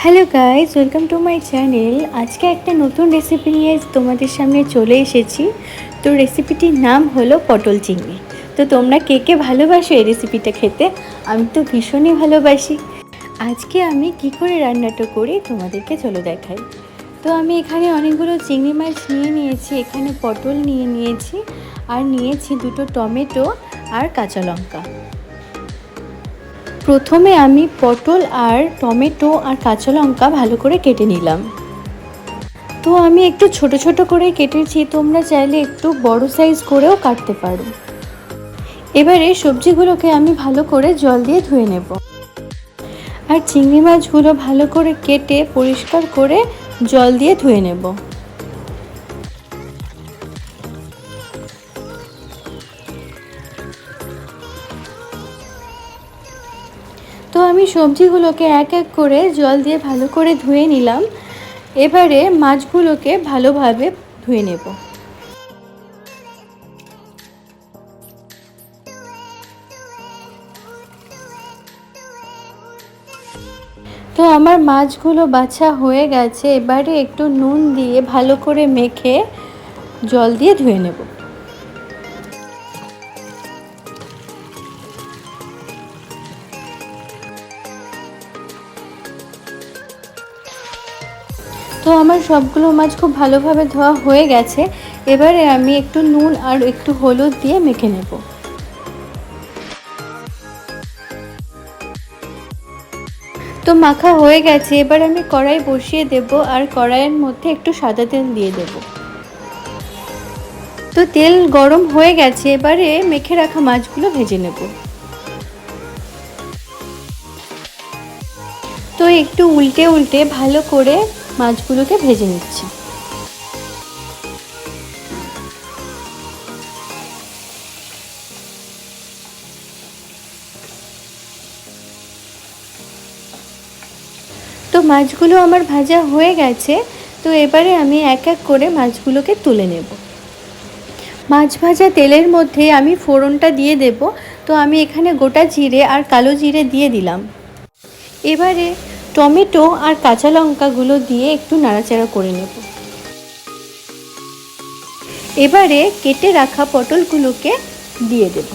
Hello guys, welcome to my channel. আজকে একটা নতুন রেসিপি নিয়ে তোমাদের সামনে চলে এসেছি। তো রেসিপিটির নাম হলো পটল চিংড়ি। তো তোমরা কে কে ভালোবাসো এই রেসিপিটা খেতে? আমি তো ভীষণই ভালোবাসি। আজকে আমি কি করে রান্নাটা করি তোমাদেরকে চলো দেখাই। তো আমি এখানে অনেকগুলো চিংড়ি মাছ নিয়ে নিয়েছি, এখানে পটল নিয়ে নিয়েছি, আর নিয়েছি দুটো টমেটো আর কাঁচা লঙ্কা। প্রথমে আমি পটল আর টমেটো আর কাঁচা লঙ্কা ভালো করে কেটে নিলাম। তো আমি একটু ছোট ছোট করে কেটেছি, তোমরা চাইলে একটু বড় সাইজ করেও কাটতে পারো। এবারে সবজিগুলোকে আমি ভালো করে জল দিয়ে ধুয়ে নেব, আর চিংড়ি মাছগুলো ভালো করে কেটে পরিষ্কার করে জল দিয়ে ধুয়ে নেব। তো আমি সবজিগুলোকে এক এক করে জল দিয়ে ভালো করে ধুয়ে নিলাম। এবারে মাছগুলোকে ভালোভাবে ধুয়ে নেব। তো আমার মাছগুলো বাছা হয়ে গেছে, এবারে একটু নুন দিয়ে ভালো করে মেখে জল দিয়ে ধুয়ে নেব। তো আমার সবগুলো মাছ খুব ভালোভাবে ধোয়া হয়ে গেছে। এবারে আমি একটু নুন আর একটু হলুদ দিয়ে মেখে নেব। তো মাখা হয়ে গেছে, এবার আমি কড়াই বসিয়ে দেব, আর কড়াইয়ের মধ্যে একটু সাদা তেল দিয়ে দেব। তো তেল গরম হয়ে গেছে, এবারে মেখে রাখা মাছগুলো ভেজে নেব। তো একটু উল্টে উল্টে ভালো করে মাছগুলোকে ভেজে নিচ্ছি। তো মাছগুলো আমার ভাজা হয়ে গেছে। তো এবারে আমি এক এক করে মাছগুলোকে তুলে নেব। মাছ ভাজা তেলের মধ্যে আমি ফোড়নটা দিয়ে দেব। তো আমি এখানে গোটা জিরে আর কালো জিরে দিয়ে দিলাম। এবারে টমেটো আর কাঁচা লঙ্কাগুলো দিয়ে একটু নাড়াচাড়া করে নেব। এবারে কেটে রাখা পটলগুলোকে দিয়ে দেব।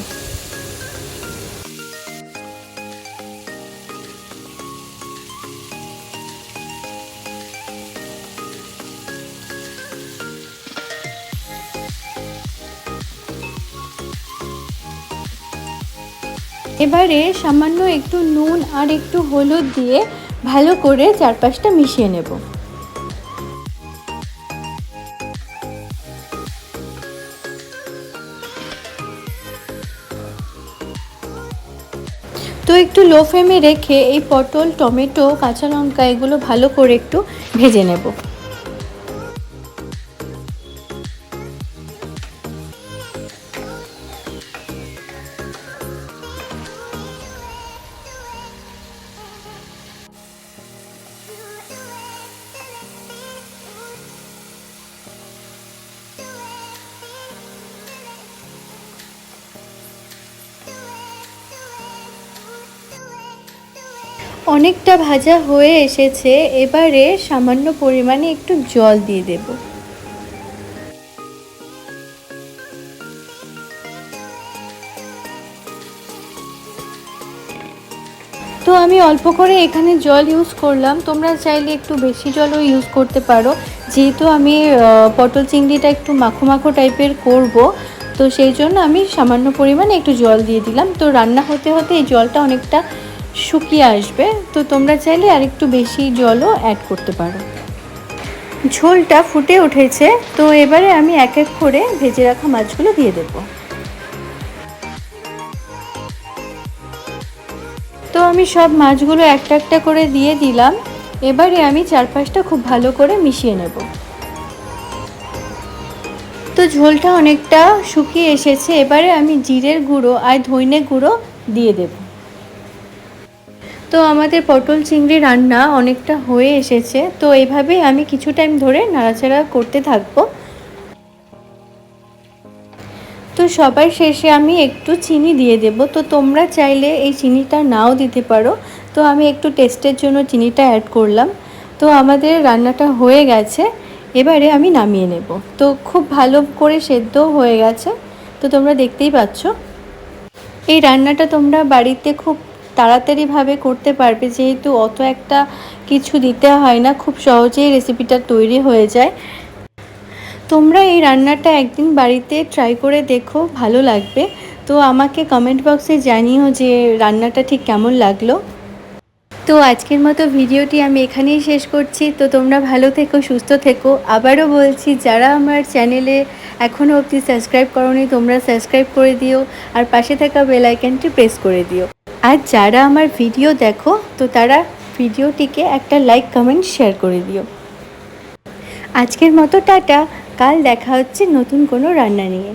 এবারে সামান্য একটু নুন আর একটু হলুদ দিয়ে ভালো করে চারপাশটা মিশিয়ে নেব। তো একটু লো ফ্লেমে রেখে এই পটল, টমেটো, কাঁচা লঙ্কা এগুলো ভালো করে একটু ভেজে নেব। অনেকটা ভাজা হয়ে এসেছে, এবারে সামান্য পরিমাণে একটু জল দিয়ে দেব। তো আমি অল্প করে এখানে জল ইউজ করলাম, তোমরা চাইলে একটু বেশি জলও ইউজ করতে পারো। যেহেতু আমি পটল চিংড়িটা একটু মাখো মাখো টাইপের করব, তো সেই জন্য আমি সামান্য পরিমাণে একটু জল দিয়ে দিলাম। তো রান্না হতে হতে এই জলটা অনেকটা শুকিয়ে আসবে, তো তোমরা চাইলে আর একটু বেশি জলও অ্যাড করতে পারো। ঝোলটা ফুটে উঠেছে, তো এবারে আমি এক এক করে ভেজে রাখা মাছগুলো দিয়ে দেবো। তো আমি সব মাছগুলো একটা একটা করে দিয়ে দিলাম। এবারে আমি চারপাশটা খুব ভালো করে মিশিয়ে নেব। তো ঝোলটা অনেকটা শুকিয়ে এসেছে, এবারে আমি জিরের গুঁড়ো আর ধনে গুঁড়ো দিয়ে দেব। তো আমাদের পটল চিংড়ি রান্না অনেকটা হয়ে এসেছে। তো এইভাবেই আমি কিছু টাইম ধরে নাড়াচাড়া করতে থাকবো। তো সবার শেষে আমি একটু চিনি দিয়ে দেব। তো তোমরা চাইলে এই চিনিটা নাও দিতে পারো, তো আমি একটু টেস্টের জন্য চিনিটা অ্যাড করলাম। তো আমাদের রান্নাটা হয়ে গেছে, এবারে আমি নামিয়ে নেব। তো খুব ভালো করে সেদ্ধও হয়ে গেছে, তো তোমরা দেখতেই পাচ্ছ। এই রান্নাটা তোমরা বাড়িতে খুব তাড়াতাড়িভাবে করতে পারবে, যেহেতু অত একটা কিছু দিতে হয় না, খুব সহজেই রেসিপিটা তৈরি হয়ে যায়। তোমরা এই রান্নাটা একদিন বাড়িতে ট্রাই করে দেখো, ভালো লাগবে। তো আমাকে কমেন্ট বক্সে জানিও যে রান্নাটা ঠিক কেমন লাগলো। তো আজকের মতো ভিডিওটি আমি এখানেই শেষ করছি। তো তোমরা ভালো থেকো, সুস্থ থেকো। আবারও বলছি, যারা আমার চ্যানেলে এখনও অবধি সাবস্ক্রাইব করোনি তোমরা সাবস্ক্রাইব করে দিও, আর পাশে থাকা বেল আইকনটি প্রেস করে দিও। আর যারা আমার ভিডিও দেখো তো তারা ভিডিওটিকে একটা লাইক, কমেন্ট, শেয়ার করে দিও। আজকের মতো টাটা, কাল দেখা হচ্ছে নতুন কোনো রান্না নিয়ে।